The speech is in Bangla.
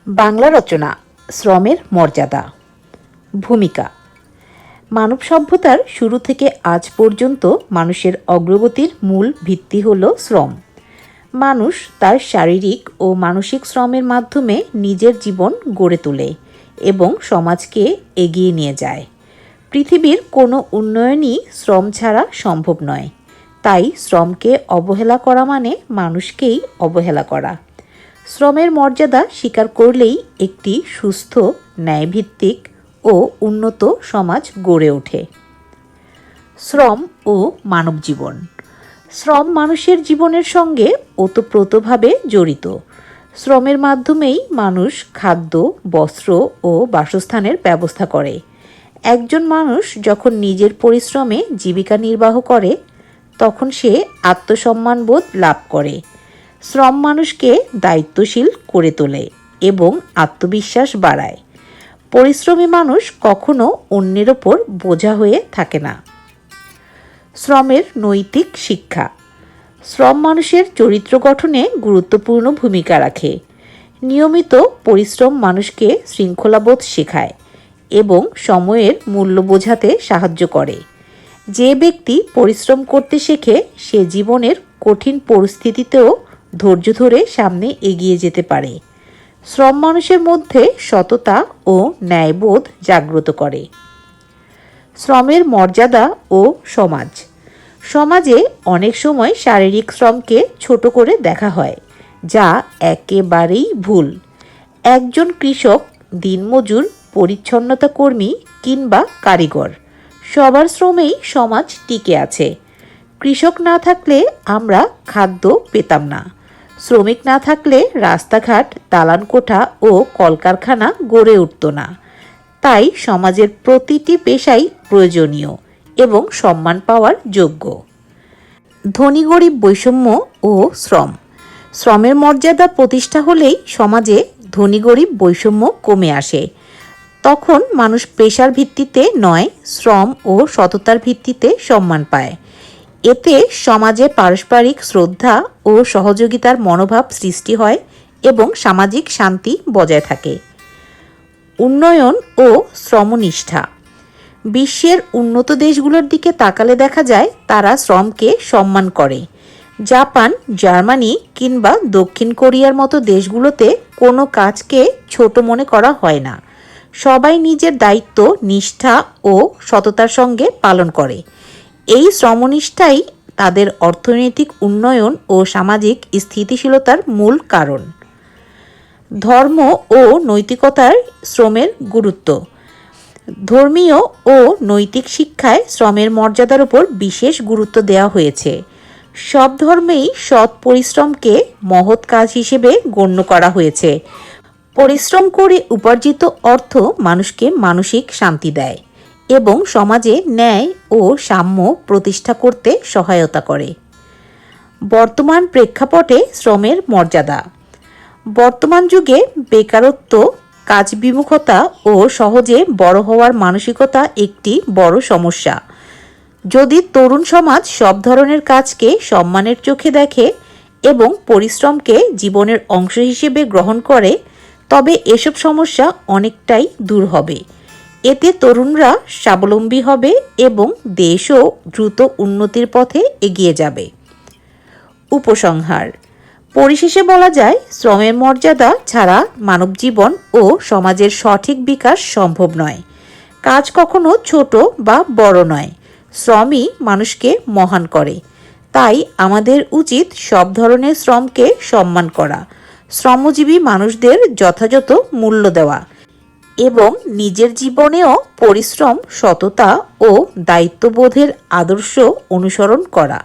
বাংলা রচনা শ্রমের মর্যাদা। ভূমিকা। মানব সভ্যতার শুরু থেকে আজ পর্যন্ত মানুষের অগ্রগতির মূল ভিত্তি হল শ্রম। মানুষ তার শারীরিক ও মানসিক শ্রমের মাধ্যমে নিজের জীবন গড়ে তোলে এবং সমাজকে এগিয়ে নিয়ে যায়। পৃথিবীর কোনো উন্নয়নই শ্রম ছাড়া সম্ভব নয়। তাই শ্রমকে অবহেলা করা মানে মানুষকেই অবহেলা করা। শ্রমের মর্যাদা স্বীকার করলেই একটি সুস্থ, ন্যায়ভিত্তিক ও উন্নত সমাজ গড়ে ওঠে। শ্রম ও মানব জীবন। শ্রম মানুষের জীবনের সঙ্গে ওতপ্রোতভাবে জড়িত। শ্রমের মাধ্যমেই মানুষ খাদ্য, বস্ত্র ও বাসস্থানের ব্যবস্থা করে। একজন মানুষ যখন নিজের পরিশ্রমে জীবিকা নির্বাহ করে তখন সে আত্মসম্মানবোধ লাভ করে। শ্রম মানুষকে দায়িত্বশীল করে তোলে এবং আত্মবিশ্বাস বাড়ায়। পরিশ্রমী মানুষ কখনো অন্যের ওপর বোঝা হয়ে থাকে না। শ্রমের নৈতিক শিক্ষা। শ্রম মানুষের চরিত্র গঠনে গুরুত্বপূর্ণ ভূমিকা রাখে। নিয়মিত পরিশ্রম মানুষকে শৃঙ্খলাবোধ শেখায় এবং সময়ের মূল্য বোঝাতে সাহায্য করে। যে ব্যক্তি পরিশ্রম করতে শেখে সে জীবনের কঠিন পরিস্থিতিতেও ধৈর্য ধরে সামনে এগিয়ে যেতে পারে। শ্রম মানুষের মধ্যে সততা ও ন্যায়বোধ জাগ্রত করে। শ্রমের মর্যাদা ও সমাজ। সমাজে অনেক সময় শারীরিক শ্রমকে ছোট করে দেখা হয়, যা একেবারেই ভুল। একজন কৃষক, দিনমজুর, পরিচ্ছন্নতা কর্মী কিংবা কারিগর, সবার শ্রমেই সমাজ টিকে আছে। কৃষক না থাকলে আমরা খাদ্য পেতাম না। শ্রমিক না থাকলে রাস্তাঘাট, দালানকোঠা ও কলকারখানা গড়ে উঠত না। তাই সমাজের প্রতিটি পেশাই প্রয়োজনীয় এবং সম্মান পাওয়ার যোগ্য। ধনী গরিব বৈষম্য ও শ্রম। শ্রমের মর্যাদা প্রতিষ্ঠা হলেই সমাজে ধনী গরিব বৈষম্য কমে আসে। তখন মানুষ পেশার ভিত্তিতে নয়, শ্রম ও সততার ভিত্তিতে সম্মান পায়। এতে সমাজে পারস্পরিক শ্রদ্ধা ও সহযোগিতার মনোভাব সৃষ্টি হয় এবং সামাজিক শান্তি বজায় থাকে। উন্নয়ন ও শ্রমনিষ্ঠা। বিশ্বের উন্নত দেশগুলোর দিকে তাকালে দেখা যায় তারা শ্রমকে সম্মান করে। জাপান, জার্মানি কিংবা দক্ষিণ কোরিয়ার মতো দেশগুলোতে কোনো কাজকে ছোট মনে করা হয় না। সবাই নিজের দায়িত্ব নিষ্ঠা ও সততার সঙ্গে পালন করে। এই শ্রমনিষ্ঠাই তাদের অর্থনৈতিক উন্নয়ন ও সামাজিক স্থিতিশীলতার মূল কারণ। ধর্ম ও নৈতিকতার শ্রমের গুরুত্ব। ধর্মীয় ও নৈতিক শিক্ষায় শ্রমের মর্যাদার উপর বিশেষ গুরুত্ব দেওয়া হয়েছে। সব ধর্মেই সৎ পরিশ্রমকে মহৎ কাজ হিসেবে গণ্য করা হয়েছে। পরিশ্রম করে উপার্জিত অর্থ মানুষকে মানসিক শান্তি দেয় এবং সমাজে ন্যায় ও সাম্য প্রতিষ্ঠা করতে সহায়তা করে। বর্তমান প্রেক্ষাপটে শ্রমের মর্যাদা। বর্তমান যুগে বেকারত্ব, কাজবিমুখতা ও সহজে বড় হওয়ার মানসিকতা একটি বড় সমস্যা। যদি তরুণ সমাজ সব ধরনের কাজকে সম্মানের চোখে দেখে এবং পরিশ্রমকে জীবনের অংশ হিসেবে গ্রহণ করে, তবে এসব সমস্যা অনেকটাই দূর হবে। এতে তরুণরা স্বাবলম্বী হবে এবং দেশও দ্রুত উন্নতির পথে এগিয়ে যাবে। উপসংহার। পরিশেষে বলা যায়, শ্রমের মর্যাদা ছাড়া মানবজীবন ও সমাজের সঠিক বিকাশ সম্ভব নয়। কাজ কখনো ছোট বা বড় নয়, শ্রমই মানুষকে মহান করে। তাই আমাদের উচিত সব ধরনের শ্রমকে সম্মান করা, শ্রমজীবী মানুষদের যথাযথ মূল্য দেওয়া এবং নিজের জীবনেও পরিশ্রম, সততা ও দায়িত্ববোধের আদর্শ অনুসরণ করা।